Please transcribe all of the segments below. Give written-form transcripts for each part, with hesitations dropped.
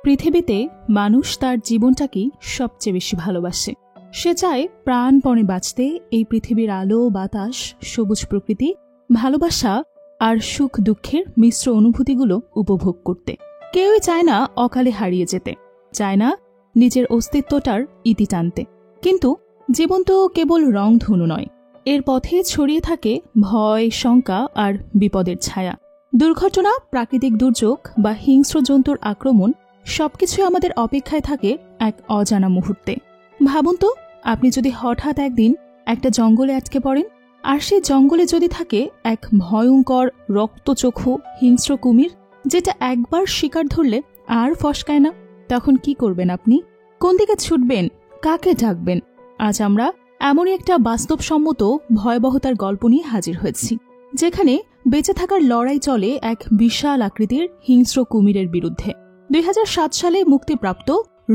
পৃথিবীতে মানুষ তার জীবনটাকেই সবচেয়ে বেশি ভালোবাসে। সে চায় প্রাণপণে বাঁচতে এই পৃথিবীর আলো বাতাস, সবুজ প্রকৃতি, ভালোবাসা আর সুখ দুঃখের মিশ্র অনুভূতিগুলো উপভোগ করতে। কেউই চায় না অকালে হারিয়ে যেতে, চায় না নিজের অস্তিত্বটার ইতি টানতে। কিন্তু জীবন তো কেবল রংধনু নয়, এর পথে ছড়িয়ে থাকে ভয়, শঙ্কা আর বিপদের ছায়া। দুর্ঘটনা, প্রাকৃতিক দুর্যোগ বা হিংস্র জন্তুর আক্রমণ সবকিছু আমাদের অপেক্ষায় থাকে এক অজানা মুহূর্তে। ভাবুন তো, আপনি যদি হঠাৎ একদিন একটা জঙ্গলে আটকে পড়েন, আর সেই জঙ্গলে যদি থাকে এক ভয়ঙ্কর রক্তচক্ষু হিংস্র কুমির, যেটা একবার শিকার ধরলে আর ফসকায় না, তখন কি করবেন আপনি? কোন দিকে ছুটবেন? কাকে ডাকবেন? আজ আমরা এমনই একটা বাস্তবসম্মত ভয়াবহতার গল্প নিয়ে হাজির হয়েছি, যেখানে বেঁচে থাকার লড়াই চলে এক বিশাল আকৃতির হিংস্র কুমিরের বিরুদ্ধে। 2007 সালে মুক্তিপ্রাপ্ত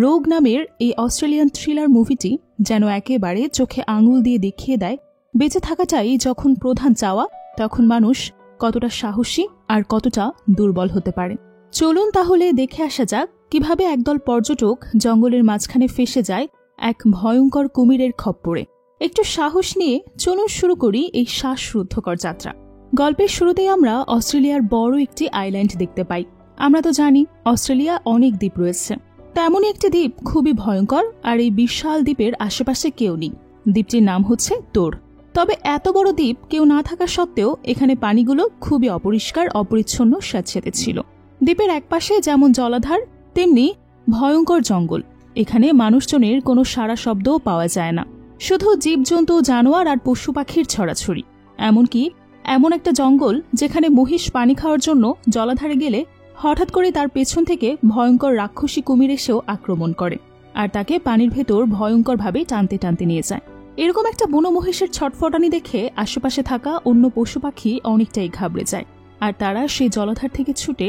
রোগ নামের এই অস্ট্রেলিয়ান থ্রিলার মুভিটি যেন একেবারে চোখে আঙুল দিয়ে দেখিয়ে দেয়, বেঁচে থাকাটাই যখন প্রধান চাওয়া, তখন মানুষ কতটা সাহসী আর কতটা দুর্বল হতে পারে। চলুন তাহলে দেখে আসা যাক কিভাবে একদল পর্যটক জঙ্গলের মাঝখানে ফেসে যায় এক ভয়ঙ্কর কুমিরের খপ্পরে। একটু সাহস নিয়ে চলুন শুরু করি এই শ্বাসরুদ্ধকর যাত্রা। গল্পের শুরুতেই আমরা অস্ট্রেলিয়ার বড় একটি আইল্যান্ড দেখতে পাই। আমরা তো জানি অস্ট্রেলিয়া অনেক দ্বীপ রয়েছে, তেমনই একটি দ্বীপ খুবই ভয়ঙ্কর, আর এই বিশাল দ্বীপের আশেপাশে কেউ নেই। দ্বীপটির নাম হচ্ছে তোর। তবে এত বড় দ্বীপ কেউ না থাকা সত্ত্বেও এখানে পানিগুলো খুবই অপরিষ্কার, অপরিচ্ছন্ন, স্যাঁতসেঁতে ছিল। দ্বীপের একপাশে যেমন জলাধার, তেমনি ভয়ঙ্কর জঙ্গল। এখানে মানুষজনের কোনো সাড়া শব্দও পাওয়া যায় না, শুধু জীবজন্তু, জানোয়ার আর পশু পাখির ছড়াছড়ি। এমনকি এমন একটা জঙ্গল যেখানে মহিষ পানি খাওয়ার জন্য জলাধারে গেলে হঠাৎ করে তার পেছন থেকে ভয়ঙ্কর রাক্ষসী কুমির এসেও আক্রমণ করে আর তাকে পানির ভেতর ভয়ঙ্করভাবে টানতে টানতে নিয়ে যায়। এরকম একটা বুনো মহিষের ছটফটানি দেখে আশেপাশে থাকা অন্য পশু পাখি অনেকটাই ঘাবড়ে যায়, আর তারা সেই জলাধার থেকে ছুটে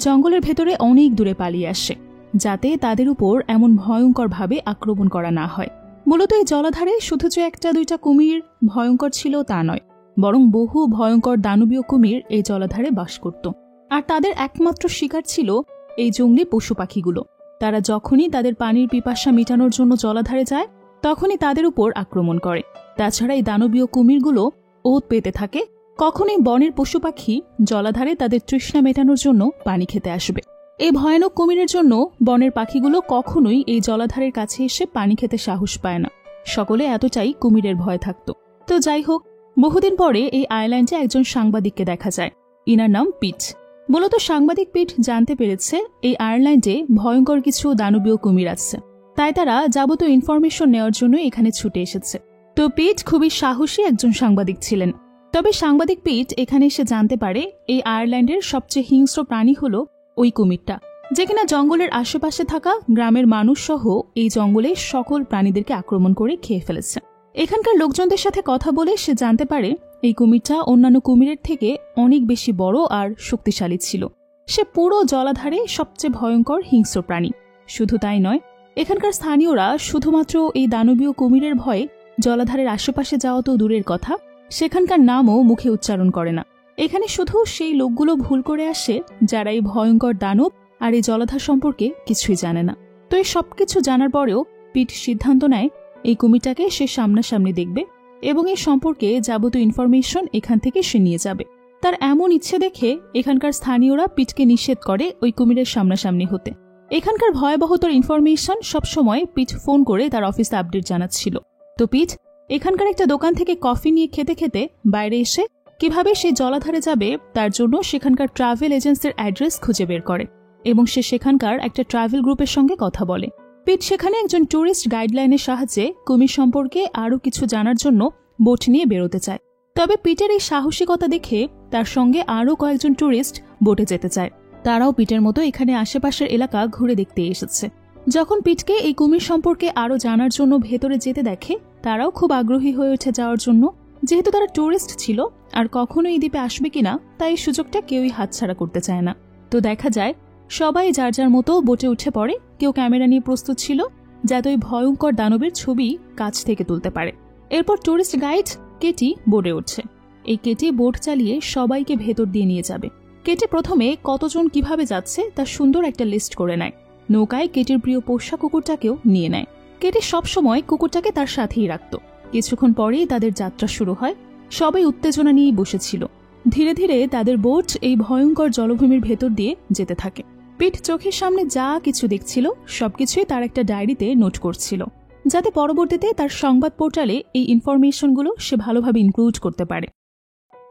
জঙ্গলের ভেতরে অনেক দূরে পালিয়ে আসে, যাতে তাদের উপর এমন ভয়ঙ্করভাবে আক্রমণ করা না হয়। মূলত এই জলাধারে শুধু যে একটা দুইটা কুমির ভয়ঙ্কর ছিল তা নয়, বরং বহু ভয়ঙ্কর দানবীয় কুমির এই জলাধারে বাস করত, আর তাদের একমাত্র শিকার ছিল এই জঙ্গলি পশু পাখিগুলো। তারা যখনই তাদের পানির পিপাসা মেটানোর জন্য জলাধারে যায়, তখনই তাদের উপর আক্রমণ করে। তাছাড়া এই দানবীয় কুমিরগুলো ওত পেতে থাকে কখনই বনের পশু পাখি জলাধারে তাদের তৃষ্ণা মেটানোর জন্য পানি খেতে আসবে। এই ভয়ানক কুমিরের জন্য বনের পাখিগুলো কখনোই এই জলাধারের কাছে এসে পানি খেতে সাহস পায় না। সকলে এতটাই কুমিরের ভয় থাকত। তো যাই হোক, বহুদিন পরে এই আইল্যান্ডে একজন সাংবাদিককে দেখা যায়। ইনার নাম পিট। মূলত সাংবাদিক পিট জানতে পেরেছে এই আয়ারল্যান্ডে ভয়ঙ্কর কিছু দানবীয় কুমির আছে, তাই তারা যাবতীয় ইনফরমেশন নেওয়ার জন্য এখানে ছুটে এসেছে। তো পিট খুবই সাহসী একজন সাংবাদিক ছিলেন। তবে সাংবাদিক পিট এখানে এসে জানতে পারে এই আয়ারল্যান্ডের সবচেয়ে হিংস্র প্রাণী হলো ওই কুমিরটা, যে কিনা জঙ্গলের আশেপাশে থাকা গ্রামের মানুষ সহ এই জঙ্গলে সকল প্রাণীদেরকে আক্রমণ করে খেয়ে ফেলেছে। এখানকার লোকজনদের সাথে কথা বলে সে জানতে পারে এই কুমিরটা অন্যান্য কুমিরের থেকে অনেক বেশি বড় আর শক্তিশালী ছিল। সে পুরো জলাধারে সবচেয়ে ভয়ঙ্কর হিংস্র প্রাণী। শুধু তাই নয়, এখানকার স্থানীয়রা শুধুমাত্র এই দানবীয় কুমিরের ভয়ে জলাধারের আশেপাশে যাওয়া তো দূরের কথা, সেখানকার নামও মুখে উচ্চারণ করে না। এখানে শুধু সেই লোকগুলো ভুল করে আসে যারা এই ভয়ঙ্কর দানব আর এই জলাধার সম্পর্কে কিছুই জানে না। তো এই সবকিছু জানার পরেও পিট সিদ্ধান্ত নেয় এই কুমিরটাকে সে সামনাসামনি দেখবে এবং এই সম্পর্কে যাবতীয় ইনফরমেশন এখান থেকে সে নিয়ে যাবে। তার এমন ইচ্ছে দেখে এখানকার স্থানীয়রা পিটকে নিষেধ করে ওই কুমিরের সামনাসামনি হতে। এখানকার ভয়াবহতার ইনফরমেশন সবসময় পিট ফোন করে তার অফিসে আপডেট জানাচ্ছিল। তো পিট এখানকার একটা দোকান থেকে কফি নিয়ে খেতে খেতে বাইরে এসে কিভাবে সে জলাধারে যাবে তার জন্য সেখানকার ট্রাভেল এজেন্সির অ্যাড্রেস খুঁজে বের করে এবং সে সেখানকার একটা ট্রাভেল গ্রুপের সঙ্গে কথা বলে। পিট সেখানে একজন ট্যুরিস্ট গাইডলাইনের সাহায্যে কুমির সম্পর্কে আরও কিছু জানার জন্য বোট নিয়ে বেরোতে চায়। তবে পিটের এই সাহসিকতা দেখে তার সঙ্গে আরও কয়েকজন ট্যুরিস্ট বোটে যেতে চায়। তারাও পিটের মতো এখানে আশেপাশের এলাকা ঘুরে দেখতে এসেছে। যখন পিটকে এই কুমির সম্পর্কে আরও জানার জন্য ভেতরে যেতে দেখে, তারাও খুব আগ্রহী হয়ে ওঠে যাওয়ার জন্য। যেহেতু তারা ট্যুরিস্ট ছিল আর কখনো এই দ্বীপে আসবে কিনা তাই এই সুযোগটা কেউই হাতছাড়া করতে চায় না। তো দেখা যায় সবাই যার যার মতো বোটে উঠে পড়ে। কেউ ক্যামেরা নিয়ে প্রস্তুত ছিল যাতে ওই ভয়ঙ্কর দানবের ছবি কাছ থেকে তুলতে পারে। এরপর ট্যুরিস্ট গাইড কেটি বোটে উঠছে। এই কেটি বোট চালিয়ে সবাইকে ভেতর দিয়ে নিয়ে যাবে। কেটি প্রথমে কতজন কিভাবে যাচ্ছে তার সুন্দর একটা লিস্ট করে নেয়। নৌকায় কেটির প্রিয় পোষা কুকুরটাকেও নিয়ে নেয়। কেটি সবসময় কুকুরটাকে তার সাথেই রাখত। কিছুক্ষণ পরেই তাদের যাত্রা শুরু হয়। সবাই উত্তেজনা নিয়েই বসেছিল। ধীরে ধীরে তাদের বোট এই ভয়ঙ্কর জলভূমির ভেতর দিয়ে যেতে থাকে। পিট চোখের সামনে যা কিছু দেখছিল সবকিছুই তার একটা ডায়েরিতে নোট করছিল, যাতে পরবর্তীতে তার সংবাদ পোর্টালে এই ইনফরমেশনগুলো সে ভালোভাবে ইনক্লুড করতে পারে।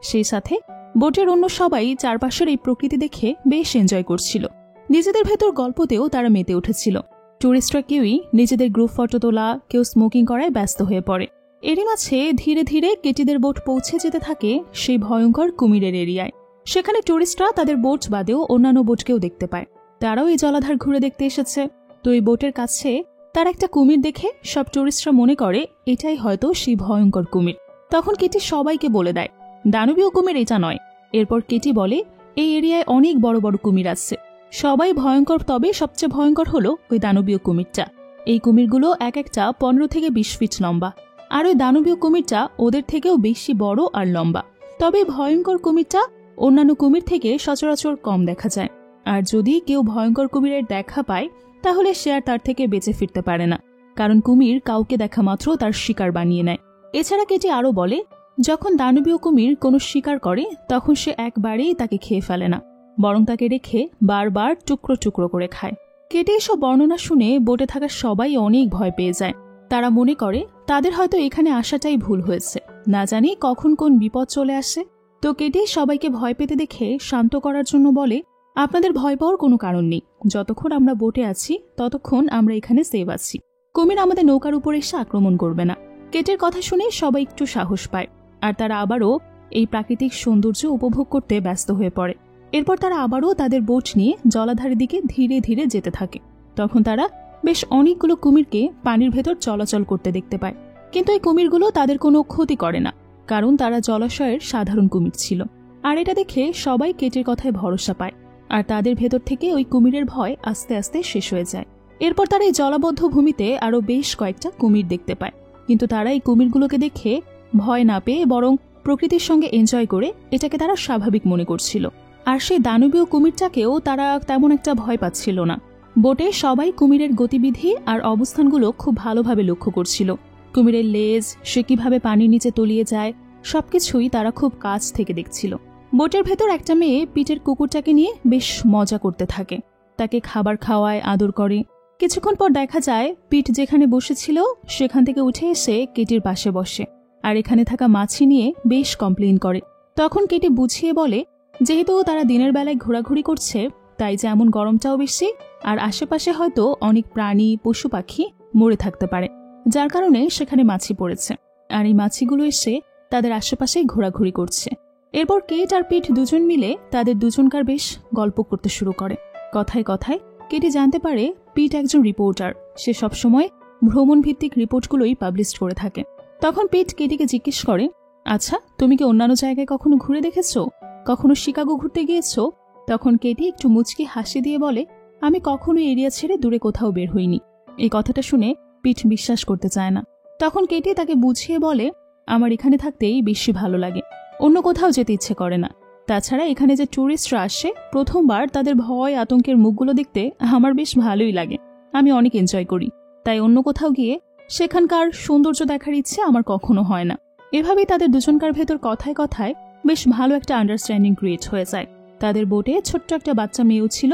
সেই সাথে বোটের অন্য সবাই চারপাশের এই প্রকৃতি দেখে বেশ এনজয় করছিল। নিজেদের ভেতর গল্পতেও তারা মেতে উঠেছিল। টুরিস্টরা কেউই নিজেদের গ্রুপ ফটো তোলা, কেউ স্মোকিং করায় ব্যস্ত হয়ে পড়ে। এরই মাঝে ধীরে ধীরে কেটিদের বোট পৌঁছে যেতে থাকে সেই ভয়ঙ্কর কুমিরের এরিয়ায়। সেখানে টুরিস্টরা তাদের বোট বাদেও অন্যান্য বোটকেও দেখতে পায়। তারাও এই জলাধার ঘুরে দেখতে এসেছে। তো এই বোটের কাছে তার একটা কুমির দেখে সব টুরিস্টরা মনে করে এটাই হয়তো সেই ভয়ঙ্কর কুমির। তখন কেটি সবাইকে বলে দেয় দানবীয় কুমির এটা নয়। এরপর কেটি বলে এই এরিয়ায় অনেক বড় বড় কুমির আছে, সবাই ভয়ঙ্কর, তবে সবচেয়ে ভয়ঙ্কর হলো ওই দানবীয় কুমিরটা। এই কুমিরগুলো এক একটা 15 থেকে 20 ফিট লম্বা, আর ওই দানবীয় কুমিরটা ওদের থেকেও বেশি বড় আর লম্বা। তবে ভয়ঙ্কর কুমিরটা অন্যান্য কুমির থেকে সচরাচর কম দেখা যায়। আর যদি কেউ ভয়ঙ্কর কুমিরের দেখা পায় তাহলে সে আর তার থেকে বেঁচে ফিরতে পারে না, কারণ কুমির কাউকে দেখা মাত্র তার শিকার বানিয়ে নেয়। এছাড়া কেটি আরও বলে যখন দানবীয় কুমির কোনো শিকার করে তখন সে একবারেই তাকে খেয়ে ফেলে না, বরং তাকে রেখে বারবার টুকরো টুকরো করে খায়। কেটি এসব বর্ণনা শুনে বোটে থাকা সবাই অনেক ভয় পেয়ে যায়। তারা মনে করে তাদের হয়তো এখানে আসাটাই ভুল হয়েছে, না জানি কখন কোন বিপদ চলে আসে। তো কেটি সবাইকে ভয় পেতে দেখে শান্ত করার জন্য বলে আপনাদের ভয় পাওয়ার কোনো কারণ নেই, যতক্ষণ আমরা বোটে আছি ততক্ষণ আমরা এখানে সেভ আছি। কুমির আমাদের নৌকার উপর এসে আক্রমণ করবে না। কেটির কথা শুনে সবাই একটু সাহস পায়, আর তারা আবারও এই প্রাকৃতিক সৌন্দর্য উপভোগ করতে ব্যস্ত হয়ে পড়ে। এরপর তারা আবারও তাদের বোট নিয়ে জলাধারের দিকে ধীরে ধীরে যেতে থাকে। তখন তারা বেশ অনেকগুলো কুমিরকে পানির ভেতর চলাচল করতে দেখতে পায়, কিন্তু এই কুমিরগুলো তাদের কোনো ক্ষতি করে না, কারণ তারা জলাশয়ের সাধারণ কুমির ছিল। আর এটা দেখে সবাই কেটির কথায় ভরসা পায়, আর তাদের ভেতর থেকে ওই কুমিরের ভয় আস্তে আস্তে শেষ হয়ে যায়। এরপর তারা এই জলাবদ্ধ ভূমিতে আরও বেশ কয়েকটা কুমির দেখতে পায়, কিন্তু তারা এই কুমিরগুলোকে দেখে ভয় না পেয়ে বরং প্রকৃতির সঙ্গে এনজয় করে এটাকে তারা স্বাভাবিক মনে করছিল। আর সেই দানবীয় কুমিরটাকেও তারা তেমন একটা ভয় পাচ্ছিল না। বোটে সবাই কুমিরের গতিবিধি আর অবস্থানগুলো খুব ভালোভাবে লক্ষ্য করছিল। কুমিরের লেজ, সে কিভাবে পানির নিচে তলিয়ে যায়, সবকিছুই তারা খুব কাছ থেকে দেখছিল। বোটের ভেতর একটা মেয়ে পিটের কুকুরটাকে নিয়ে বেশ মজা করতে থাকে, তাকে খাবার খাওয়ায়, আদর করে। কিছুক্ষণ পর দেখা যায় পিট যেখানে বসেছিল সেখান থেকে উঠে এসে কেটির পাশে বসে, আর এখানে থাকা মাছি নিয়ে বেশ কমপ্লেইন করে। তখন কেটি বুঝিয়ে বলে যেহেতু তারা দিনের বেলায় ঘোরাঘুরি করছে তাই যেমন গরমটাও বেশি, আর আশেপাশে হয়তো অনেক প্রাণী, পশু পাখি মরে থাকতে পারে, যার কারণে সেখানে মাছি পড়েছে, আর এই মাছিগুলো এসে তাদের আশেপাশে ঘোরাঘুরি করছে। এরপর কেট আর পিট দুজন মিলে তাদের দুজনকার বেশ গল্প করতে শুরু করে। কথায় কথায় কেটি জানতে পারে পিট একজন রিপোর্টার, সে সবসময় ভ্রমণ ভিত্তিক রিপোর্টগুলোই পাবলিশ করে থাকে। তখন পিট কেটিকে জিজ্ঞেস করে আচ্ছা, তুমি কি অন্যান্য জায়গায় কখনো ঘুরে দেখেছো, কখনো শিকাগো ঘুরতে গিয়েছো? তখন কেটি একটু মুচকি হাসি দিয়ে বলে আমি কখনো এরিয়া ছেড়ে দূরে কোথাও বের হইনি। এই কথাটা শুনে পিট বিশ্বাস করতে চায় না। তখন কেটি তাকে বুঝিয়ে বলে আমার এখানে থাকতেই বেশি ভালো লাগে, অন্য কোথাও যেতে ইচ্ছে করে না। তাছাড়া এখানে যে ট্যুরিস্টরা আসে প্রথমবার তাদের ভয় আতঙ্কের মুখগুলো দেখতে আমার বেশ ভালোই লাগে, আমি অনেক এনজয় করি, তাই অন্য কোথাও গিয়ে সেখানকার সৌন্দর্য দেখার ইচ্ছে আমার কখনো হয় না। এভাবেই তাদের দুজনকার ভেতর কথায় কথায় বেশ ভালো একটা আন্ডারস্ট্যান্ডিং ক্রিয়েট হয়ে যায়। তাদের বোটে ছোট্ট একটা বাচ্চা মেয়েও ছিল,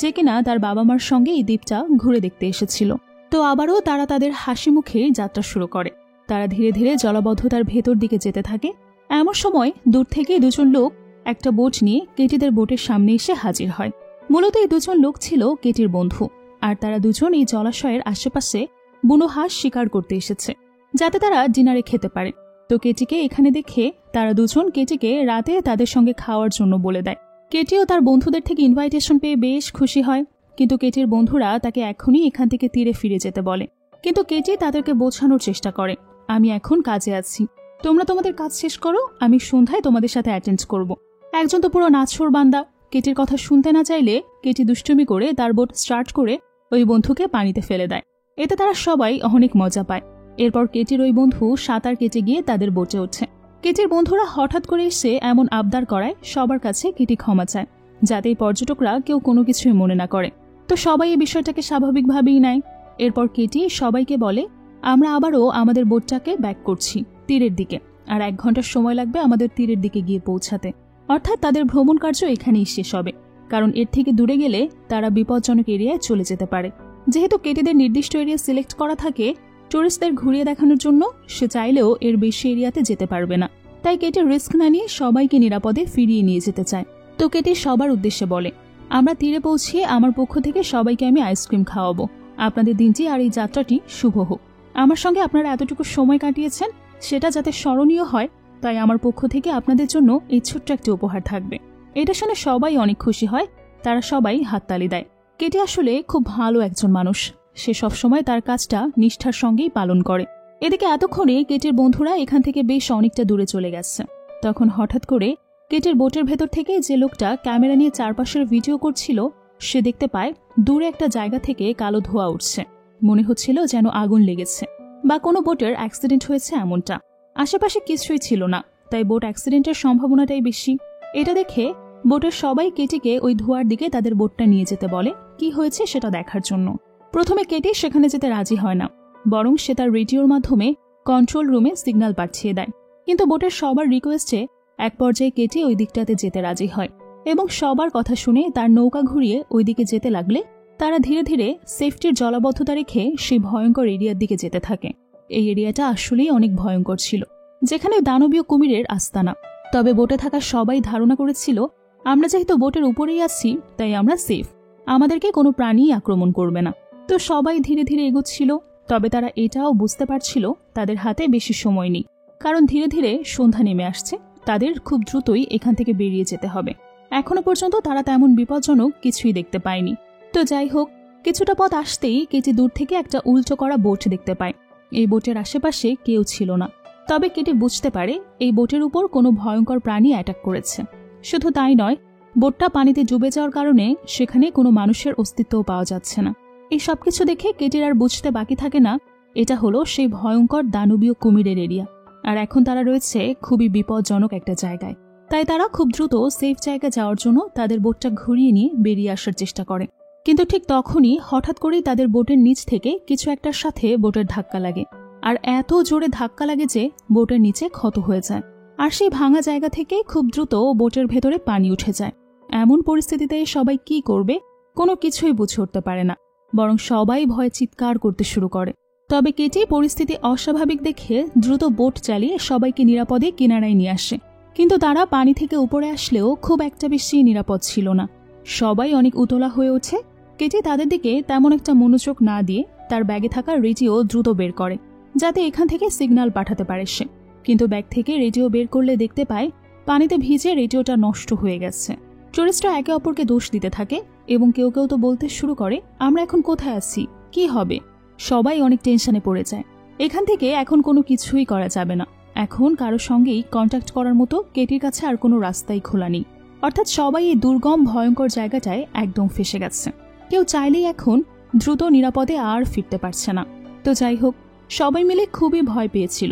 যে কিনা তার বাবা মার সঙ্গে এই দ্বীপটা ঘুরে দেখতে এসেছিল। তো আবারও তারা তাদের হাসি মুখে যাত্রা শুরু করে। তারা ধীরে ধীরে জলাবদ্ধতার ভেতর দিকে যেতে থাকে। এমন সময় দূর থেকে দুজন লোক একটা বোট নিয়ে কেটিদের বোটের সামনে এসে হাজির হয়। মূলত এই দুজন লোক ছিল কেটির বন্ধু, আর তারা দুজন এই জলাশয়ের আশেপাশে বুনো হাঁস শিকার করতে এসেছে, যাতে তারা ডিনারে খেতে পারে। তো কেটিকে এখানে দেখে তারা দুজন কেটিকে রাতে তাদের সঙ্গে খাওয়ার জন্য বলে দেয়। কেটিও তার বন্ধুদের থেকে ইনভাইটেশন পেয়ে বেশ খুশি হয়, কিন্তু কেটির বন্ধুরা তাকে এখনই এখান থেকে তীরে ফিরে যেতে বলে। কিন্তু কেটি তাদেরকে বোঝানোর চেষ্টা করে আমি এখন কাজে আছি, তোমরা তোমাদের কাজ শেষ করো, আমি সন্ধ্যায় তোমাদের সাথে অ্যাটেন্ড করব। একজন তো পুরো নাছোড় বান্দা, কেটির কথা শুনতে না চাইলে কেটি দুষ্টুমি করে তার বোট স্টার্ট করে ওই বন্ধুকে পানিতে ফেলে দেয়। এতে তারা সবাই অনেক মজা পায়। এরপর কেটির ওই বন্ধু সাঁতার কেটে গিয়ে তাদের বোটে ওঠে। কেটির বন্ধুরা হঠাৎ করে এসে এমন আবদার করায় সবার কাছে কেটি ক্ষমা চায়, যাতে পর্যটকরা কেউ কোনো কিছুই মনে না করে। তো সবাই এই বিষয়টাকে স্বাভাবিকভাবেই নেয়। এরপর কেটি সবাইকে বলে, আমরা আবারও আমাদের বোটটাকে ব্যাক করছি তীরের দিকে, আর 1 ঘন্টার সময় লাগবে আমাদের তীরের দিকে গিয়ে পৌঁছাতে। অর্থাৎ তাদের ভ্রমণ কার্য এখানেই শেষ হবে, কারণ এর থেকে দূরে গেলে তারা বিপজ্জনক এরিয়ায় চলে যেতে পারে। যেহেতু কেটিদের নির্দিষ্ট এরিয়া সিলেক্ট করা থাকে টুরিস্টদের ঘুরিয়ে দেখানোর জন্য, সে চাইলেও এর বেশি এরিয়াতে যেতে পারবে না। তাই কেটি রিস্ক না নিয়ে সবাইকে নিরাপদে ফিরিয়ে নিয়ে যেতে চায়। তো কেটি সবার উদ্দেশ্যে বলে, আমরা তীরে পৌঁছিয়ে আমার পক্ষ থেকে সবাইকে আমি আইসক্রিম খাওয়াবো। আপনাদের দিনটি আর এই যাত্রাটি শুভ হোক। আমার সঙ্গে আপনারা এতটুকু সময় কাটিয়েছেন সেটা যাতে স্মরণীয় হয়, তাই আমার পক্ষ থেকে আপনাদের জন্য এই ছোট্ট একটি উপহার থাকবে। এটা শুনে সবাই অনেক খুশি হয়, তারা সবাই হাততালি দেয়। কেটি আসলে খুব ভালো একজন মানুষ, সে সবসময় তার কাজটা নিষ্ঠার সঙ্গেই পালন করে। এদিকে এতক্ষণে কেটির বন্ধুরা এখান থেকে বেশ অনেকটা দূরে চলে গেছে। তখন হঠাৎ করে কেটির বোটের ভেতর থেকে যে লোকটা ক্যামেরা নিয়ে চারপাশের ভিডিও করছিল সে দেখতে পায় দূরে একটা জায়গা থেকে কালো ধোঁয়া উঠছে। মনে হচ্ছিল যেন আগুন লেগেছে বা কোনো বোটের অ্যাক্সিডেন্ট হয়েছে এমনটা। আশেপাশে কিছুই ছিল না, তাই বোট অ্যাক্সিডেন্টের সম্ভাবনাটাই বেশি। এটা দেখে বোটের সবাই কেটিকে ওই ধোঁয়ার দিকে তাদের বোটটা নিয়ে যেতে বলে, কি হয়েছে সেটা দেখার জন্য। প্রথমে কেটি সেখানে যেতে রাজি হয় না, বরং সে তার রেডিওর মাধ্যমে কন্ট্রোল রুমে সিগন্যাল পাঠিয়ে দেয়। কিন্তু বোটের সবার রিকোয়েস্টে এক পর্যায়ে কেটি ওই দিকটাতে যেতে রাজি হয় এবং সবার কথা শুনে তার নৌকা ঘুরিয়ে ওই দিকে যেতে লাগলে তারা ধীরে ধীরে সেফটির জলাবদ্ধতা রেখে সেই ভয়ঙ্কর এরিয়ার দিকে যেতে থাকে। এই এরিয়াটা আসলেই অনেক ভয়ঙ্কর ছিল, যেখানে দানবীয় কুমিরের আস্তানা। তবে বোটে থাকা সবাই ধারণা করেছিল আমরা যেহেতু বোটের উপরেই আছি তাই আমরা সেফ, আমাদেরকে কোনো প্রাণী আক্রমণ করবে না। তো সবাই ধীরে ধীরে এগোচ্ছিল। তবে তারা এটাও বুঝতে পারছিল তাদের হাতে বেশি সময় নেই, কারণ ধীরে ধীরে সন্ধ্যা নেমে আসছে, তাদের খুব দ্রুতই এখান থেকে বেরিয়ে যেতে হবে। এখনো পর্যন্ত তারা তেমন বিপজ্জনক কিছুই দেখতে পায়নি। তো যাই হোক, কিছুটা পথ আসতেই কেটি দূর থেকে একটা উল্টো করা বোট দেখতে পায়। এই বোটের আশেপাশে কেউ ছিল না, তবে কেটি বুঝতে পারে এই বোটের উপর কোনো ভয়ঙ্কর প্রাণী অ্যাটাক করেছে। শুধু তাই নয়, বোটটা পানিতে ডুবে যাওয়ার কারণে সেখানে কোনো মানুষের অস্তিত্বও পাওয়া যাচ্ছে না। এই সবকিছু দেখে কেটির আর বুঝতে বাকি থাকে না এটা হলো সেই ভয়ঙ্কর দানবীয় কুমিরের এরিয়া, আর এখন তারা রয়েছে খুবই বিপজ্জনক একটা জায়গায়। তাই তারা খুব দ্রুত সেফ জায়গায় যাওয়ার জন্য তাদের বোটটা ঘুরিয়ে নিয়ে বেরিয়ে আসার চেষ্টা করে। কিন্তু ঠিক তখনই হঠাৎ করেই তাদের বোটের নিচ থেকে কিছু একটার সাথে বোটের ধাক্কা লাগে, আর এত জোরে ধাক্কা লাগে যে বোটের নিচে ক্ষত হয়ে যায়। আর সেই ভাঙা জায়গা থেকে খুব দ্রুত বোটের ভেতরে পানি উঠে যায়। এমন পরিস্থিতিতে সবাই কি করবে কোনো কিছুই বুঝে উঠতে পারে না, বরং সবাই ভয়ে চিৎকার করতে শুরু করে। তবে কেটি পরিস্থিতি অস্বাভাবিক দেখে দ্রুত বোট চালিয়ে সবাইকে নিরাপদে কিনারায় নিয়ে আসে। কিন্তু তারা পানি থেকে উপরে আসলেও খুব একটা বেশি নিরাপদ ছিল না। সবাই অনেক উতলা হয়ে ওঠে। কেটি তাদের দিকে তেমন একটা মনোযোগ না দিয়ে তার ব্যাগে থাকা রেডিও দ্রুত বের করে, যাতে এখান থেকে সিগন্যাল পাঠাতে পারে সে। কিন্তু ব্যাগ থেকে রেডিও বের করলে দেখতে পায় পানিতে ভিজে রেডিওটা নষ্ট হয়ে গেছে। টুরিস্টরা একে অপরকে দোষ দিতে থাকে এবং কেউ কেউ তো বলতে শুরু করে, আমরা এখন কোথায় আছি, কি হবে। সবাই অনেক টেনশনে পড়ে যায়। এখান থেকে এখন কোনো কিছুই করা যাবে না। এখন কারোর সঙ্গেই কন্ট্যাক্ট করার মতো কেটির কাছে আর কোনো রাস্তাই খোলা নেই। অর্থাৎ সবাই এই দুর্গম ভয়ঙ্কর জায়গাটায় একদম ফেসে গেছে। কেউ চাইলেই এখন দ্রুত নিরাপদে আর ফিরতে পারছে না। তো যাই হোক, সবাই মিলে খুবই ভয় পেয়েছিল।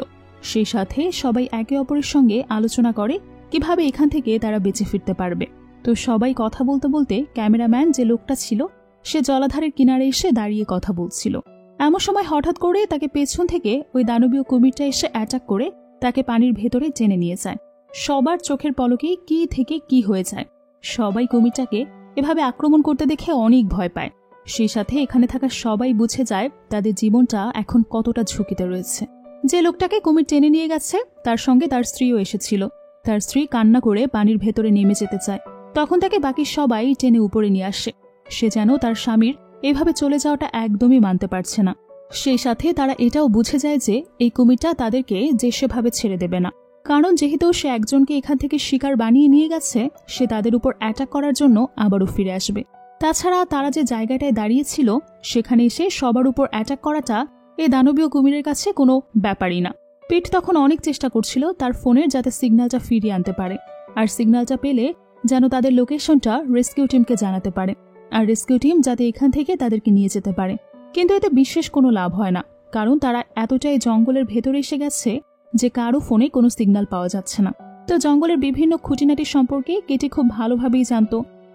সেই সাথে সবাই একে অপরের সঙ্গে আলোচনা করে কিভাবে এখান থেকে তারা বেঁচে ফিরতে পারবে। তো সবাই কথা বলতে বলতে ক্যামেরাম্যান যে লোকটা ছিল সে জলাধারের কিনারে এসে দাঁড়িয়ে কথা বলছিল। এমন সময় হঠাৎ করে তাকে পেছন থেকে ওই দানবীয় কুমিরটা এসে অ্যাটাক করে তাকে পানির ভেতরে টেনে নিয়ে যায়। সবার চোখের পলকেই কি থেকে কি হয়ে যায়। সবাই কুমিরটাকে এভাবে আক্রমণ করতে দেখে অনেক ভয় পায়। সেই সাথে এখানে থাকা সবাই বুঝে যায় তাদের জীবনটা এখন কতটা ঝুঁকিতে রয়েছে। যে লোকটাকে কুমির টেনে নিয়ে গেছে তার সঙ্গে তার স্ত্রীও এসেছিল। তার স্ত্রী কান্না করে পানির ভেতরে নেমে যেতে চায়। তখন তাকে বাকি সবাই টেনে উপরে নিয়ে আসে। সে যেন তার স্বামীর এভাবে চলে যাওয়াটা একদমই মানতে পারছে না। সেই সাথে তারা এটাও বুঝে যায় যে এই কুমিরটা তাদেরকে যে সেভাবে ছেড়ে দেবে না, কারণ যেহেতু সে একজনকে এখান থেকে শিকার বানিয়ে নিয়ে গেছে, সে তাদের উপর অ্যাটাক করার জন্য আবারও ফিরে আসবে। তাছাড়া তারা যে জায়গাটায় দাঁড়িয়েছিল সেখানে এসে সবার উপর অ্যাটাক করাটা এই দানবীয় কুমিরের কাছে কোনো ব্যাপারই না। পিট তখন অনেক চেষ্টা করছিল তার ফোনের যাতে সিগন্যালটা ফিরিয়ে আনতে পারে, আর সিগন্যালটা পেলে যেন তাদের লোকেশনটা রেস্কিউ টিমকে জানাতে পারে, আর রেস্কিউ টিম যাতে এখান থেকে তাদেরকে নিয়ে যেতে পারে। কিন্তু এতে বিশেষ কোনো লাভ হয় না, কারণ তারা এতটাই জঙ্গলের ভেতরে এসে গেছে যে কারো ফোনে কোনো সিগন্যাল পাওয়া যাচ্ছে না। তো জঙ্গলের বিভিন্ন খুঁটিনাটি সম্পর্কে কেটি খুব ভালোভাবেই জানত,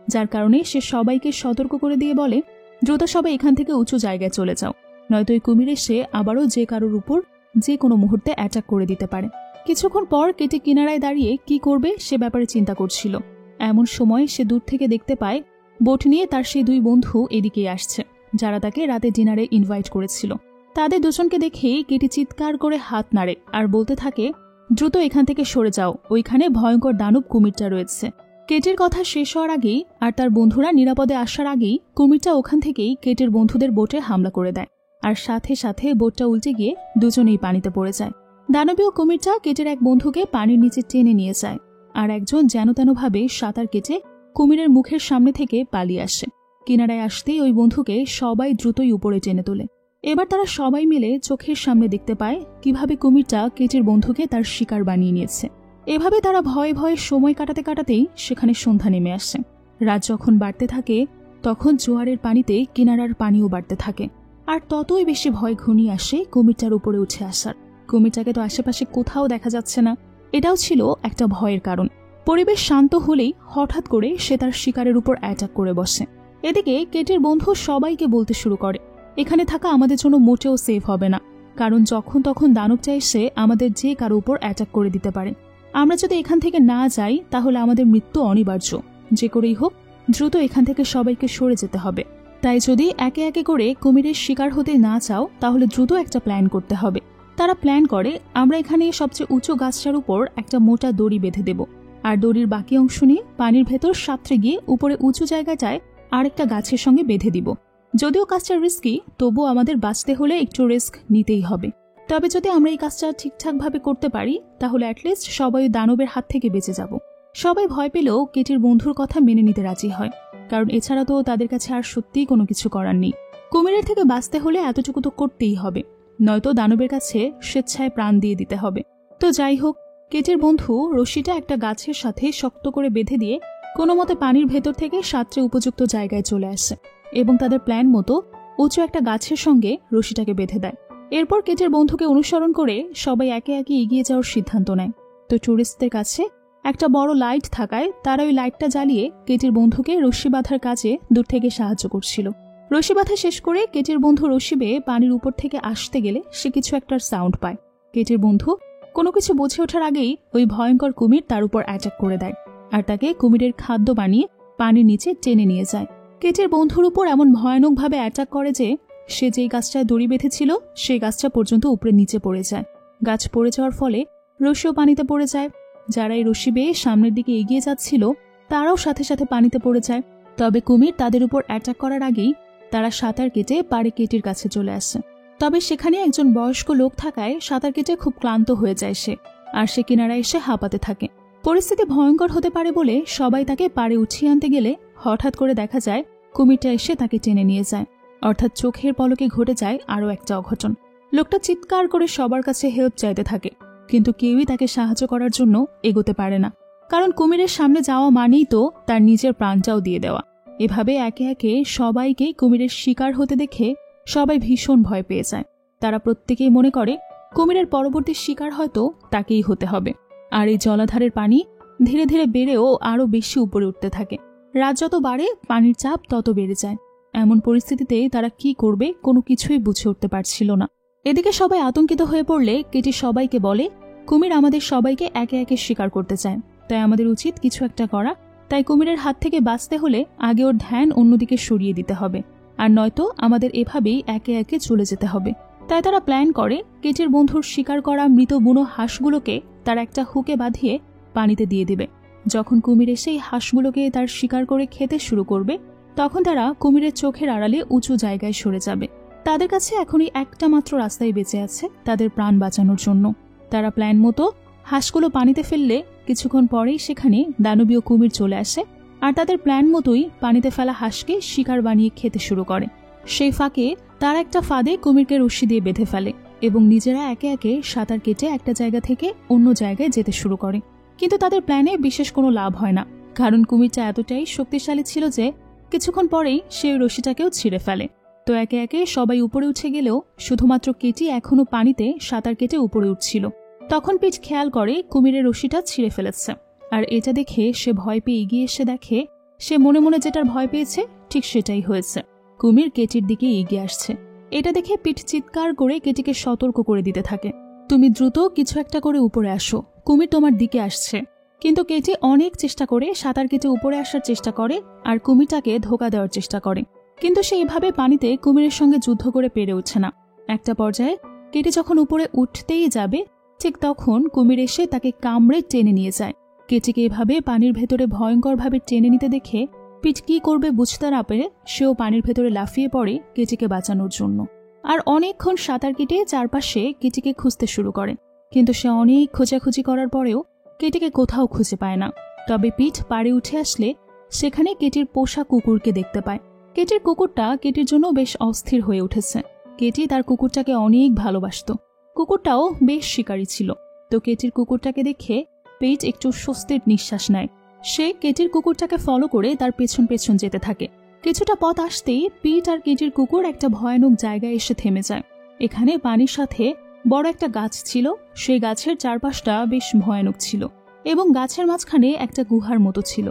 যার কারণে সে সবাইকে সতর্ক করে দিয়ে বলে, দ্রুত সবাই এখান থেকে উঁচু জায়গায় চলে যাও, নয়তো এই কুমির এসে আবারও যে কারোর উপর যে কোনো মুহূর্তে অ্যাটাক করে দিতে পারে। কিছুক্ষণ পর কেটি কিনারায় দাঁড়িয়ে কি করবে সে ব্যাপারে চিন্তা করছিল। এমন সময় সে দূর থেকে দেখতে পায় বোট নিয়ে তার সেই দুই বন্ধু এদিকেই আসছে, যারা তাকে রাতে ডিনারে ইনভাইট করেছিল। তাদের দুজনকে দেখেই কেটি চিৎকার করে হাত নাড়ে আর বলতে থাকে, দ্রুত এখান থেকে সরে যাও, ওইখানে ভয়ঙ্কর দানব কুমিরটা রয়েছে। কেটির কথা শেষ হওয়ার আগেই আর তার বন্ধুরা নিরাপদে আসার আগেই কুমিরটা ওখান থেকেই কেটির বন্ধুদের বোটে হামলা করে দেয়, আর সাথে সাথে বোটটা উল্টে গিয়ে দুজনেই পানিতে পড়ে যায়। দানবীয় কুমিরটা কেটির এক বন্ধুকে পানির নিচে টেনে নিয়ে যায়, আর একজন যেনতেনভাবে সাঁতার কেটে কুমিরের মুখের সামনে থেকে পালিয়ে আসে। কিনারায় আসতেই ওই বন্ধুকে সবাই দ্রুতই উপরে টেনে তোলে। এবার তারা সবাই মিলে চোখের সামনে দেখতে পায় কিভাবে কুমিরটা কেটির বন্ধুকে তার শিকার বানিয়ে নিয়েছে। এভাবে তারা ভয়ে ভয়ে সময় কাটাতে কাটাতেই সেখানে সন্ধ্যা নেমে আসে। রাত যখন বাড়তে থাকে তখন জোয়ারের পানিতে কিনারার পানিও বাড়তে থাকে, আর ততই বেশি ভয় ঘনিয়ে আসে কুমিরটার উপরে উঠে আসার। কুমিরটাকে তো আশেপাশে কোথাও দেখা যাচ্ছে না, এটাও ছিল একটা ভয়ের কারণ। পরিবেশ শান্ত হলেই হঠাৎ করে সে তার শিকারের উপর অ্যাটাক করে বসে। এদিকে কেটির বন্ধু সবাইকে বলতে শুরু করে, এখানে থাকা আমাদের জন্য মোটেও সেফ হবে না, কারণ যখন তখন দানবটা এসে আমাদের যে কারো উপর অ্যাটাক করে দিতে পারে। আমরা যদি এখান থেকে না যাই তাহলে আমাদের মৃত্যু অনিবার্য। যে করেই হোক দ্রুত এখান থেকে সবাইকে সরে যেতে হবে। তাই যদি একে একে করে কুমিরের শিকার হতে না চাও তাহলে দ্রুত একটা প্ল্যান করতে হবে। তারা প্ল্যান করে, আমরা এখানে সবচেয়ে উঁচু গাছটার উপর একটা মোটা দড়ি বেঁধে দেব, আর দড়ির বাকি অংশ নিয়ে পানির ভেতর সাঁতরে গিয়ে উপরে উঁচু জায়গাটায় আরেকটা গাছের সঙ্গে বেঁধে দিব। যদিও কাজটা রিস্কি, তবুও আমাদের বাঁচতে হলে একটু রিস্ক নিতেই হবে। তবে যদি আমরা এই কাজটা ঠিকঠাকভাবে করতে পারি তাহলে অ্যাটলিস্ট সবাই দানবের হাত থেকে বেঁচে যাব। সবাই ভয় পেলেও কেটির বন্ধুর কথা মেনে নিতে রাজি হয়, কারণ এছাড়া তো তাদের কাছে আর সত্যিই কোনো কিছু করার নেই। কুমিরের থেকে বাঁচতে হলে এতটুকু তো করতেই হবে, নয়তো দানবের কাছে স্বেচ্ছায় প্রাণ দিয়ে দিতে হবে। তো যাই হোক, কেটির বন্ধু রশিটা একটা গাছের সাথে শক্ত করে বেঁধে দিয়ে কোনো মতে পানির ভেতর থেকে সাঁতরে উপযুক্ত জায়গায় চলে আসে এবং তাদের প্ল্যান মতো উঁচু একটা গাছের সঙ্গে রশিটাকে বেঁধে দেয়। এরপর কেটির বন্ধুকে অনুসরণ করে সবাই একে একে এগিয়ে যাওয়ার সিদ্ধান্ত নেয়। তো টুরিস্টদের কাছে একটা বড় লাইট থাকায় তারা ওই লাইটটা জ্বালিয়ে কেটির বন্ধুকে রশি বাঁধার কাজে দূর থেকে সাহায্য করছিল। রশি বাঁধা শেষ করে কেটির বন্ধু রশি বেয়ে পানির উপর থেকে আসতে গেলে সে কিছু একটার সাউন্ড পায়। কেটির বন্ধু কোনো কিছু বুঝে ওঠার আগেই ওই ভয়ঙ্কর কুমির তার উপর অ্যাটাক করে দেয় আর তাকে কুমিরের খাদ্য বানিয়ে পানির নিচে টেনে নিয়ে যায়। কেটির বন্ধুর উপর এমন ভয়ানকভাবে অ্যাটাক করে যে সে যেই গাছটায় দড়ি বেঁধেছিল সেই গাছটা পর্যন্ত উপরে নিচে পড়ে যায়। গাছ পড়ে যাওয়ার ফলে রশিও পানিতে পড়ে যায়। যারা এই রশি বেয়ে সামনের দিকে এগিয়ে যাচ্ছিল তারাও সাথে সাথে পানিতে পড়ে যায়। তবে কুমির তাদের উপর অ্যাটাক করার আগেই তারা সাঁতার কেটে পাড়ে কেটির কাছে চলে আসে। তবে সেখানে একজন বয়স্ক লোক থাকায় সাঁতার কেটে খুব ক্লান্ত হয়ে যায় সে, আর সে কিনারায় এসে হাঁপাতে থাকে। পরিস্থিতি ভয়ঙ্কর হতে পারে বলে সবাই তাকে পাড়ে উঠিয়ে আনতে গেলে হঠাৎ করে দেখা যায় কুমিরটা এসে তাকে টেনে নিয়ে যায়। অর্থাৎ চোখের পলকে ঘটে যায় আরও একটা অঘটন। লোকটা চিৎকার করে সবার কাছে হেল্প চাইতে থাকে, কিন্তু কেউই তাকে সাহায্য করার জন্য এগোতে পারে না, কারণ কুমিরের সামনে যাওয়া মানেই তো তার নিজের প্রাণটাও দিয়ে দেওয়া। এভাবে একে একে সবাইকে কুমিরের শিকার হতে দেখে সবাই ভীষণ ভয় পেয়ে যায়। তারা প্রত্যেকেই মনে করে কুমিরের পরবর্তী শিকার হয়তো তাকেই হতে হবে। আর এই জলাধারের পানি ধীরে ধীরে বেড়েও আরও বেশি উপরে উঠতে থাকে। রাত যত বাড়ে পানির চাপ তত বেড়ে যায়। এমন পরিস্থিতিতে তারা কি করবে কোনো কিছুই বুঝে উঠতে পারছিল না। এদিকে সবাই আতঙ্কিত হয়ে পড়লে কেটি সবাইকে বলে, কুমির আমাদের সবাইকে একে একে শিকার করতে চায়, তাই আমাদের উচিত কিছু একটা করা। তাই কুমিরের হাত থেকে বাঁচতে হলে আগে ওর ধ্যান অন্যদিকে সরিয়ে দিতে হবে, আর নয়তো আমাদের এভাবেই একে একে চলে যেতে হবে। তাই তারা প্ল্যান করে কেটির বন্ধুর শিকার করা মৃত বুনো হাঁসগুলোকে তার একটা হুকে বাঁধিয়ে পানিতে দিয়ে দেবে। যখন কুমির এসে এই হাঁসগুলোকে তার শিকার করে খেতে শুরু করবে তখন তারা কুমিরের চোখের আড়ালে উঁচু জায়গায় সরে যাবে। তাদের কাছে এখনই একটা মাত্র রাস্তায় বেঁচে আছে তাদের প্রাণ বাঁচানোর জন্য। তারা প্ল্যান মতো হাঁসগুলো পানিতে ফেললে কিছুক্ষণ পরেই সেখানে দানবীয় কুমির চলে আসে, আর তাদের প্ল্যান মতোই পানিতে ফেলা হাঁসকে শিকার বানিয়ে খেতে শুরু করে। সেই ফাঁকে তারা একটা ফাঁদে কুমিরকে রশি দিয়ে বেঁধে ফেলে এবং নিজেরা একে একে সাঁতার কেটে একটা জায়গা থেকে অন্য জায়গায় যেতে শুরু করে। কিন্তু তাদের প্ল্যানে বিশেষ কোনো লাভ হয় না, কারণ কুমিরটা এতটাই শক্তিশালী ছিল যে কিছুক্ষণ পরেই সে রশিটাকেও ছিঁড়ে ফেলে। তো একে একে সবাই উপরে উঠে গেলেও শুধুমাত্র কেটি এখনো পানিতে সাঁতার কেটে উপরে উঠছিল। তখন পিচ খেয়াল করে কুমিরের রশিটা ছিঁড়ে ফেলেছে, আর এটা দেখে সে ভয় পেয়ে এগিয়ে এসে দেখে সে মনে মনে যেটার ভয় পেয়েছে ঠিক সেটাই হয়েছে। কুমির কেটির দিকে এগিয়ে আসছে। এটা দেখে পিট চিৎকার করে কেটিকে সতর্ক করে দিতে থাকে, তুমি দ্রুত কিছু একটা করে উপরে আসো, কুমির তোমার দিকে আসছে। কিন্তু কেটি অনেক চেষ্টা করে সাঁতার কেটে উপরে আসার চেষ্টা করে আর কুমিরটাকে ধোকা দেওয়ার চেষ্টা করে, কিন্তু সে এভাবে পানিতে কুমিরের সঙ্গে যুদ্ধ করে পেরে উঠছে না। একটা পর্যায়ে কেটি যখন উপরে উঠতেই যাবে, ঠিক তখন কুমির এসে তাকে কামড়ে টেনে নিয়ে যায়। কেটিকে এভাবে পানির ভেতরে ভয়ঙ্করভাবে টেনে নিতে দেখে পিট কি করবে বুঝতে না পেরে সেও পানির ভেতরে লাফিয়ে পড়ে কেটিকে বাঁচানোর জন্য। আর অনেকক্ষণ সাঁতার কেটে চারপাশে কেটিকে খুঁজতে শুরু করে, কিন্তু সে অনেক খোঁজাখুঁজি করার পরেও কেটিকে কোথাও খুঁজে পায় না। তবে পিট পাড়ে উঠে আসলে সেখানে কেটির পোষা কুকুরকে দেখতে পায়। কেটির কুকুরটা কেটির জন্য বেশ অস্থির হয়ে উঠেছে। কেটি তার কুকুরটাকে অনেক ভালোবাসত, কুকুরটাও বেশ শিকারী ছিল। তো কেটির কুকুরটাকে দেখে পিট একটু স্বস্তির নিঃশ্বাস নেয়। সে কেটির কুকুরটাকে ফলো করে তার পেছন পেছন যেতে থাকে। কিছুটা পথ আসতেই পিট আর কেটির কুকুর একটা ভয়ানক জায়গায় এসে থেমে যায়। এখানে পানির সাথে বড় একটা গাছ ছিল, সেই গাছের চারপাশটা বেশ ভয়ানক ছিল এবং গাছের মাঝখানে একটা গুহার মতো ছিল।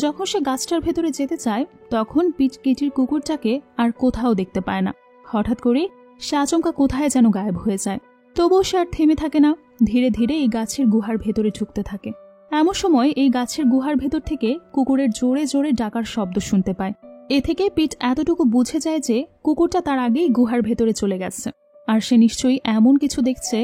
যখন সে গাছটার ভেতরে যেতে চায় তখন পিট কেটির কুকুরটাকে আর কোথাও দেখতে পায় না। হঠাৎ করে সে আচমকা কোথায় যেন গায়েব হয়ে যায়। তবুও সে আর থেমে থাকে না, ধীরে ধীরে এই গাছের গুহার ভেতরে ঢুকতে থাকে। এমন সময় এই গাছের গুহার ভেতর থেকে কুকুরের জোরে জোরে ডাকার শব্দ শুনতে পায়। এ থেকে পিট এতটুকু বুঝে যায় যে কুকুরটা তার আগেই গুহার ভেতরে চলে গেছে, আর সে নিশ্চয়ই এমন কিছু দেখছে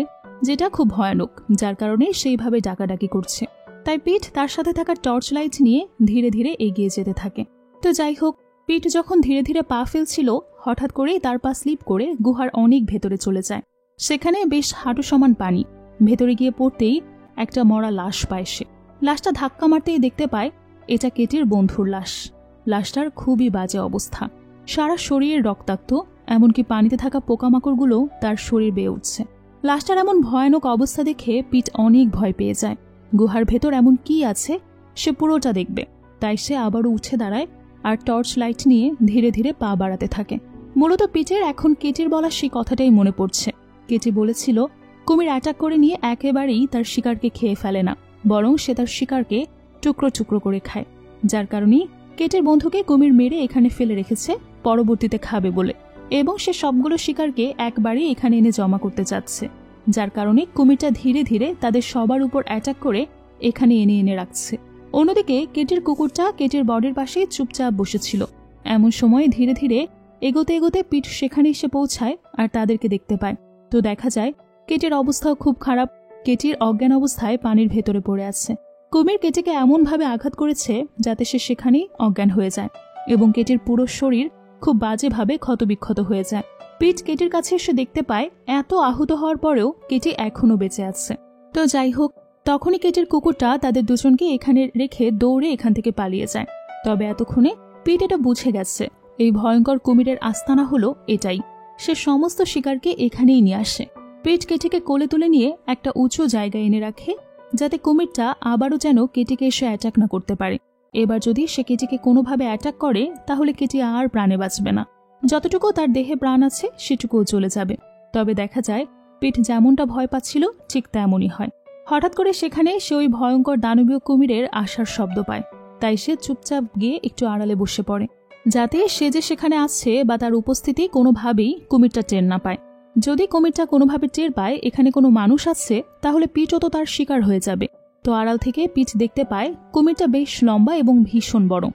যেটা খুব ভয়ানক, যার কারণে সেইভাবে ডাকাডাকি করছে। তাই পিট তার সাথে থাকা টর্চ লাইট নিয়ে ধীরে ধীরে এগিয়ে যেতে থাকে। তো যাই হোক, পিট যখন ধীরে ধীরে পা ফেলছিল হঠাৎ করেই তার পা স্লিপ করে গুহার অনেক ভেতরে চলে যায়। সেখানে বেশ হাঁটু সমান পানি। ভেতরে গিয়ে পড়তেই একটা মরা লাশ পায় সে। লাশটা ধাক্কা মারতেই দেখতে পায় এটা কেটির বন্ধুর লাশ। লাশটার খুবই বাজে অবস্থা, সারা শরীর রক্তাক্ত, এমনকি পানিতে থাকা পোকামাকড়গুলো তার শরীর বেয়ে উঠছে। লাশটার এমন ভয়ানক অবস্থা দেখে পিট অনেক ভয় পেয়ে যায়। গুহার ভেতর এমন কি আছে সে পুরোটা দেখবে, তাই সে আবারও উঠে দাঁড়ায় আর টর্চ লাইট নিয়ে ধীরে ধীরে পা বাড়াতে থাকে। মূলত পিটের এখন কেটির বলা সেই কথাটাই মনে পড়ছে। কেটি বলেছিল কুমির অ্যাটাক করে নিয়ে একেবারেই তার শিকারকে খেয়ে ফেলে না, বরং সে তার শিকারকে টুকরো টুকরো করে খায়, যার কারণেই কেটির বন্ধুকে কুমির মেরে এখানে ফেলে রেখেছে পরবর্তীতে খাবে বলে, এবং সে সবগুলো শিকারকে একবারেই এখানে এনে জমা করতে চাচ্ছে, যার কারণে কুমিরটা ধীরে ধীরে তাদের সবার উপর অ্যাটাক করে এখানে এনে এনে রাখছে। অন্যদিকে কেটির কুকুরটা কেটির বডির পাশে চুপচাপ বসেছিল। এমন সময় ধীরে ধীরে এগোতে এগোতে পিট সেখানে এসে পৌঁছায় আর তাদেরকে দেখতে পায়। তো দেখা যায় কেটির অবস্থাও খুব খারাপ। কেটির অজ্ঞান অবস্থায় পানির ভেতরে পড়ে আছে। কুমির কেটিকে এমনভাবে আঘাত করেছে যাতে সে সেখানেই অজ্ঞান হয়ে যায় এবং কেটির পুরো শরীর খুব বাজেভাবে ক্ষতবিক্ষত হয়ে যায়। পিট কেটির কাছে এসে দেখতে পায় এত আহত হওয়ার পরেও কেটি এখনো বেঁচে আছে। তো যাই হোক, তখনই কেটির কুকুরটা তাদের দুজনকে এখানে রেখে দৌড়ে এখান থেকে পালিয়ে যায়। তবে এতক্ষণে পিট এটা বুঝে গেছে এই ভয়ঙ্কর কুমিরের আস্তানা হলো এটাই। সে সমস্ত শিকারকে এখানেই নিয়ে আসে। পিট কেটিকে কোলে তুলে নিয়ে একটা উঁচু জায়গায় এনে রাখে যাতে কুমিরটা আবারও যেন কেটিকে এসে অ্যাটাক না করতে পারে। এবার যদি সে কেটিকে কোনোভাবে অ্যাটাক করে তাহলে কেটি আর প্রাণে বাঁচবে না, যতটুকু তার দেহে প্রাণ আছে সেটুকুও চলে যাবে। তবে দেখা যায় পিট যেমনটা ভয় পাচ্ছিল ঠিক তেমনই হয়। হঠাৎ করে সেখানে সে ওই ভয়ঙ্কর দানবীয় কুমিরের আসার শব্দ পায়, তাই সে চুপচাপ গিয়ে একটু আড়ালে বসে পড়ে যাতে সে যে সেখানে আসছে বা তার উপস্থিতি কোনোভাবেই কুমিরটা টের না পায়। যদি কুমিরটা কোনোভাবে টের পায় এখানে কোনো মানুষ আছে তাহলে পিটও তো তার শিকার হয়ে যাবে। তো আড়াল থেকে পিট দেখতে পায় কুমিরটা বেশ লম্বা এবং ভীষণ বড়,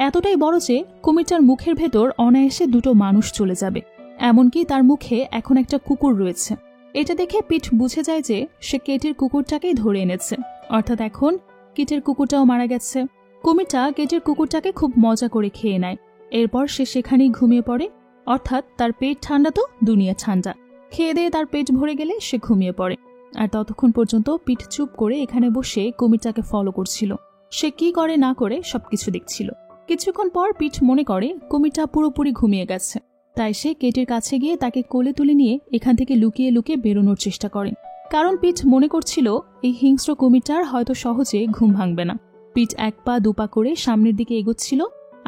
এতটাই বড় যে কুমিরটার মুখের ভেতর অনায়াসে দুটো মানুষ চলে যাবে, এমনকি তার মুখে এখন একটা কুকুর রয়েছে। এটা দেখে পিট বুঝে যায় যে সে কেটির কুকুরটাকেই ধরে এনেছে, অর্থাৎ এখন কেটির কুকুরটাও মারা গেছে। কুমিরটা কেটির কুকুরটাকে খুব মজা করে খেয়ে নেয়। এরপর সে সেখানেই ঘুমিয়ে পড়ে, অর্থাৎ তার পেট ঠান্ডা তো দুনিয়া ঠান্ডা। খেয়ে দিয়ে তার পেট ভরে গেলে সে ঘুমিয়ে পড়ে। আর ততক্ষণ পর্যন্ত পিট চুপ করে এখানে বসে কুমিরটাকে ফলো করছিল। সে কি করে না করে সবকিছু দেখছিল। কিছুক্ষণ পর পিট মনে করে কুমিরটা পুরোপুরি ঘুমিয়ে গেছে, তাই সে কেটির কাছে গিয়ে তাকে কোলে তুলে নিয়ে এখান থেকে লুকিয়ে লুকিয়ে বেরোনোর চেষ্টা করে, কারণ পিট মনে করছিল এই হিংস্র কুমিরটার হয়তো সহজে ঘুম ভাঙবে না। পিট এক পা দুপা করে সামনের দিকে এগোচ্ছিল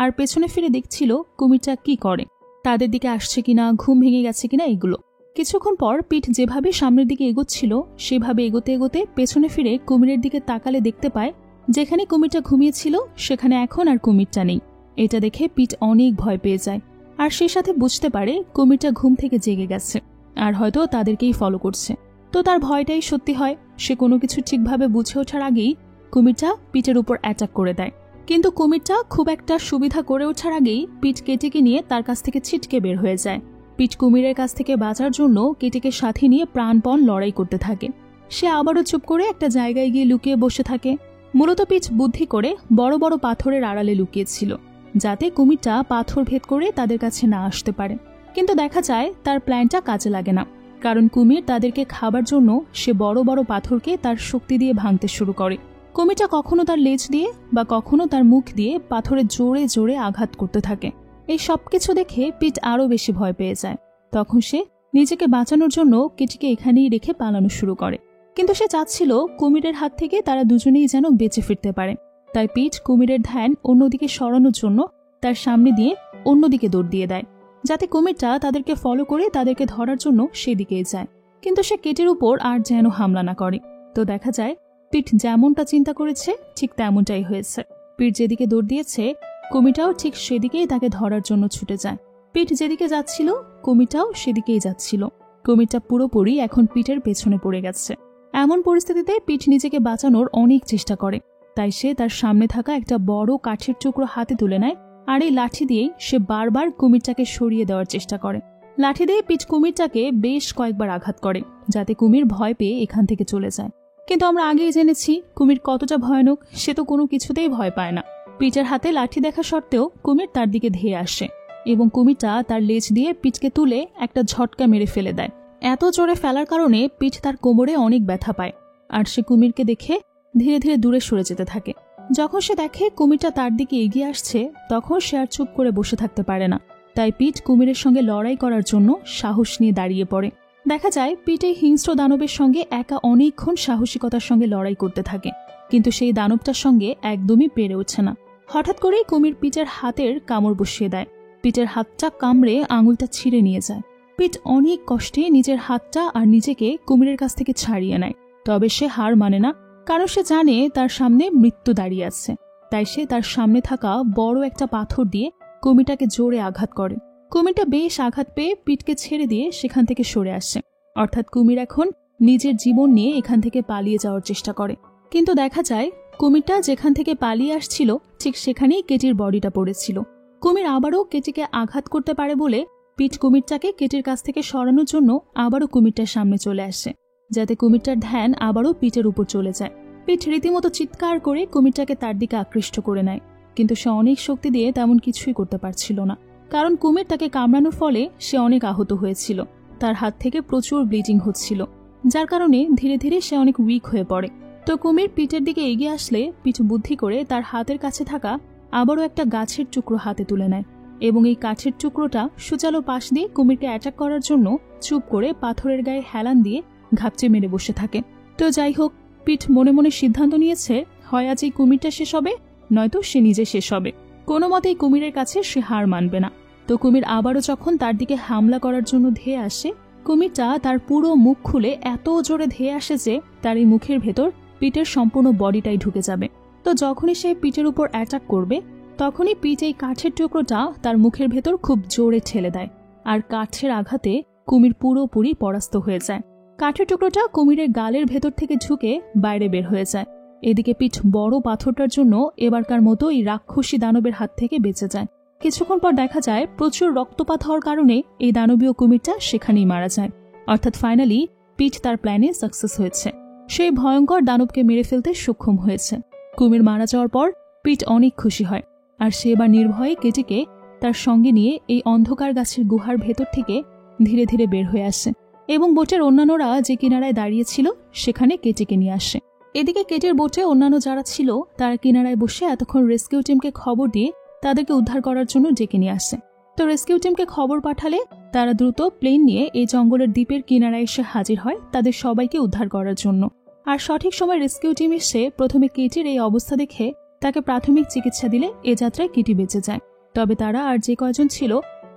আর পেছনে ফিরে দেখছিল কুমিরটা কি করে, তাদের দিকে আসছে কিনা, ঘুম ভেঙে গেছে কিনা এগুলো। কিছুক্ষণ পর পিট যেভাবে সামনের দিকে এগোচ্ছিল সেভাবে এগোতে এগোতে পেছনে ফিরে কুমিরের দিকে তাকালে দেখতে পায় যেখানে কুমিরটা ঘুমিয়েছিল সেখানে এখন আর কুমিরটা নেই। এটা দেখে পিট অনেক ভয় পেয়ে যায়। আর সেই সাথে বুঝতে পারে কুমিরটা ঘুম থেকে জেগে গেছে আর হয়তো তাদেরকেই ফলো করছে। তো তার ভয়টাই সত্যি হয়। সে কোনো কিছু ঠিকভাবে বুঝে ওঠার আগেই কুমিরটা পিটের উপর অ্যাটাক করে দেয়। কিন্তু কুমিরটা খুব একটা সুবিধা করে ওঠার আগেই পিট কেটিকে নিয়ে তার কাছ থেকে ছিটকে বের হয়ে যায়। পিট কুমিরের কাছ থেকে বাঁচার জন্য কেটিকে সাথে নিয়ে প্রাণপণ লড়াই করতে থাকে। সে আবারও চুপ করে একটা জায়গায় গিয়ে লুকিয়ে বসে থাকে। মূলত পিট বুদ্ধি করে বড় বড় পাথরের আড়ালে লুকিয়েছিল, যাতে কুমিরটা পাথর ভেদ করে তাদের কাছে না আসতে পারে। কিন্তু দেখা যায় তার প্ল্যানটা কাজে লাগে না, কারণ কুমির তাদেরকে খাবার জন্য সে বড় বড় পাথরকে তার শক্তি দিয়ে ভাঙতে শুরু করে। কুমিরটা কখনো তার লেজ দিয়ে বা কখনো তার মুখ দিয়ে পাথরে জোরে জোরে আঘাত করতে থাকে। এই সবকিছু দেখে পিট আরও বেশি ভয় পেয়ে যায়। তখন সে নিজেকে বাঁচানোর জন্য কেটিকে এখানেই রেখে পালানো শুরু করে। কিন্তু সে চাচ্ছিল কুমিরের হাত থেকে তারা দুজনেই যেন বেঁচে ফিরতে পারে। তাই পিট কুমিরের ধ্যান অন্যদিকে সরানোর জন্য তার সামনে দিয়ে অন্যদিকে দৌড় দিয়ে দেয়, যাতে কুমিরটা তাদেরকে ফলো করে তাদেরকে ধরার জন্য সেদিকেই যায়। কিন্তু সে কেটির উপর আর যেন হামলা না করে। তো দেখা যায় পিট যেমনটা চিন্তা করেছে ঠিক তেমনটাই হয়েছে। পিট যেদিকে দৌড় দিয়েছে কুমিরটাও ঠিক সেদিকেই তাকে ধরার জন্য ছুটে যায়। পিট যেদিকে যাচ্ছিল কুমিরটাও সেদিকেই যাচ্ছিল। কুমিরটা পুরোপুরি এখন পিটের পেছনে পড়ে গেছে। এমন পরিস্থিতিতে পিট নিজেকে বাঁচানোর অনেক চেষ্টা করে। তাই সে তার সামনে থাকা একটা বড় কাঠের টুকরো হাতে তুলে নেয় আর এই লাঠি দিয়েই সে বারবার কুমিরটাকে সরিয়ে দেওয়ার চেষ্টা করে। লাঠি দিয়ে পিট কুমিরটাকে বেশ কয়েকবার আঘাত করে, যাতে কুমির ভয় পেয়ে এখান থেকে চলে যায়। কিন্তু আমরা আগেই জেনেছি কুমির কতটা ভয়ানক, সে তো কোনো কিছুতেই ভয় পায় না। পিটের হাতে লাঠি দেখা সত্ত্বেও কুমির তার দিকে ধেয়ে আসে এবং কুমিরটা তার লেজ দিয়ে পিটকে তুলে একটা ঝটকা মেরে ফেলে দেয়। এত জোরে ফেলার কারণে পিট তার কোমরে অনেক ব্যথা পায় আর সে কুমিরকে দেখে ধীরে ধীরে দূরে সরে যেতে থাকে। যখন সে দেখে কুমিরটা তার দিকে এগিয়ে আসছে তখন সে আর চুপ করে বসে থাকতে পারে না। তাই পিট কুমিরের সঙ্গে লড়াই করার জন্য সাহস নিয়ে দাঁড়িয়ে পড়ে। দেখা যায় পিট এই হিংস্র দানবের সঙ্গে একা অনেকক্ষণ সাহসিকতার সঙ্গে লড়াই করতে থাকে, কিন্তু সেই দানবটার সঙ্গে একদমই পেরে ওঠে না। হঠাৎ করেই কুমির পিটের হাতের কামড় বসিয়ে দেয়। পিটের হাতটা কামড়ে আঙুলটা ছিঁড়ে নিয়ে যায়। পিট অনেক কষ্টে নিজের হাতটা আর নিজেকে কুমিরের কাছ থেকে ছাড়িয়ে নেয়। তবে সে হার মানে না, কারণ সে জানে তার সামনে মৃত্যু দাঁড়িয়ে আছে। তাই সে তার সামনে থাকা বড় একটা পাথর দিয়ে কুমিরটাকে জোরে আঘাত করে। কুমিরটা বেশ আঘাত পেয়ে পিটকে ছেড়ে দিয়ে সেখান থেকে সরে আসে। অর্থাৎ কুমির এখন নিজের জীবন নিয়ে এখান থেকে পালিয়ে যাওয়ার চেষ্টা করে। কিন্তু দেখা যায় কুমিরটা যেখান থেকে পালিয়ে আসছিল ঠিক সেখানেই কেটির বডিটা পড়েছিল। কুমির আবারও কেটিকে আঘাত করতে পারে বলে পিট কুমিরটাকে কেটির কাছ থেকে সরানোর জন্য আবারও কুমিরটার সামনে চলে আসে, যাতে কুমিরটার ধ্যান আবারও পিটের উপর চলে যায়। পিট রীতিমতো চিৎকার করে কুমিরটাকে তার দিকে আকৃষ্ট করে নেয়, কিন্তু সে অনেক শক্তি দিয়ে তেমন কিছুই করতে পারছিল না, কারণ কুমির তাকে কামড়ানোর ফলে সে অনেক আহত হয়েছিল। তার হাত থেকে প্রচুর ব্লিডিং হচ্ছিল, যার কারণে ধীরে ধীরে সে অনেক উইক হয়ে পড়ে। তো কুমির পিটের দিকে এগিয়ে আসলে পিট বুদ্ধি করে তার হাতের কাছে থাকা আবারও একটা গাছের টুকরো হাতে তুলে নেয় এবং এই কাঠের টুকরোটা সুচালো পাশ দিয়ে কুমিরকে অ্যাটাক করার জন্য চুপ করে পাথরের গায়ে হেলান দিয়ে ঘাপচে মেরে বসে থাকে। তো যাই হোক, পিট মনে মনে সিদ্ধান্ত নিয়েছে হয় আজ এই কুমিরটা শেষ হবে, নয়তো সে নিজে শেষ হবে। কোনো মতেই কুমিরের কাছে সে হার মানবে না। তো কুমির আবারও যখন তার দিকে হামলা করার জন্য ধেয়ে আসে, কুমিরটা তার পুরো মুখ খুলে এত জোরে ধেয়ে আসে যে তার এই মুখের ভেতর পিটের সম্পূর্ণ বডিটাই ঢুকে যাবে। তো যখনই সে পিটের উপর অ্যাটাক করবে তখনই পিট এই কাঠের টুকরোটা তার মুখের ভেতর খুব জোরে ঠেলে দেয় আর কাঠের আঘাতে কুমির পুরোপুরি পরাস্ত হয়ে যায়। কাঠের টুকরোটা কুমিরের গালের ভেতর থেকে ঝুঁকে বাইরে বের হয়ে যায়। এদিকে পিট বড় পাথরটার জন্য এবারকার মতো এই রাক্ষসী দানবের হাত থেকে বেঁচে যায়। কিছুক্ষণ পর দেখা যায় প্রচুর রক্তপাত হওয়ার কারণে এই দানবীয় কুমিরটা সেখানেই মারা যায়। অর্থাৎ ফাইনালি পিট তার প্ল্যানে সাকসেস হয়েছে। সেই ভয়ঙ্কর দানবকে মেরে ফেলতে সক্ষম হয়েছে। কুমির মারা যাওয়ার পর পিট অনেক খুশি হয় আর সে এবার নির্ভয়ে কেটিকে তার সঙ্গে নিয়ে এই অন্ধকার গাছের গুহার ভেতর থেকে ধীরে ধীরে বের হয়ে আসে এবং বোটের অন্যান্যরা যে কিনারায় দাঁড়িয়েছিল সেখানে কেটিকে নিয়ে আসে। এদিকে কেটির বোটে অন্যান্য যারা ছিল তারা কিনারায় বসে এতক্ষণ রেস্কিউ টিমকে খবর দিয়ে তাদেরকে উদ্ধার করার জন্য ডেকে নিয়ে আসে। তো রেস্কিউ টিমকে খবর পাঠালে তারা দ্রুত প্লেন নিয়ে এই জঙ্গলের দ্বীপের কিনারায় এসে হাজির হয় তাদের সবাইকে উদ্ধার করার জন্য। আর সঠিক সময় রেস্কিউ টিম এসে প্রথমে কেটির এই অবস্থা দেখে তাকে প্রাথমিক চিকিৎসা দিলে এ যাত্রায় কেটি বেঁচে যায়। তবে তারা আর যে কয়জন ছিল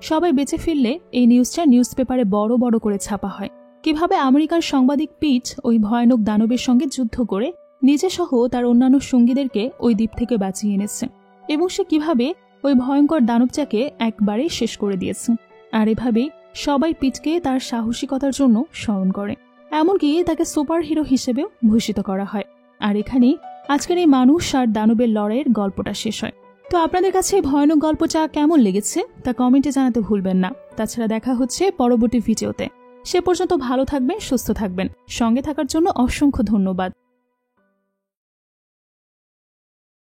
সবাই বেঁচে ফিরলে এই নিউজটা নিউজ পেপারে বড় বড় করে ছাপা হয় কিভাবে আমেরিকান সাংবাদিক পিট ওই ভয়ানক দানবের সঙ্গে যুদ্ধ করে নিজে সহ তার অন্যান্য সঙ্গীদেরকে ওই দ্বীপ থেকে বাঁচিয়ে এনেছে এবং সে কিভাবে ওই ভয়ঙ্কর দানবটাকে একবারেই শেষ করে দিয়েছে। আর এভাবেই সবাই পিটকে তার সাহসিকতার জন্য স্মরণ করে, এমনকি তাকে সুপার হিরো হিসেবেও ভূষিত করা হয়। আর এখানেই আজকের এই মানুষ আর দানবের লড়াইয়ের গল্পটা শেষ হয়। তো আপনাদের কাছে ভয়ানক গল্পটা কেমন লেগেছে তা কমেন্টে জানাতে ভুলবেন না। তাছাড়া দেখা হচ্ছে পরবর্তী ভিডিওতে। সে পর্যন্ত ভালো থাকবেন, সুস্থ থাকবেন। সঙ্গে থাকার জন্য অসংখ্য ধন্যবাদ।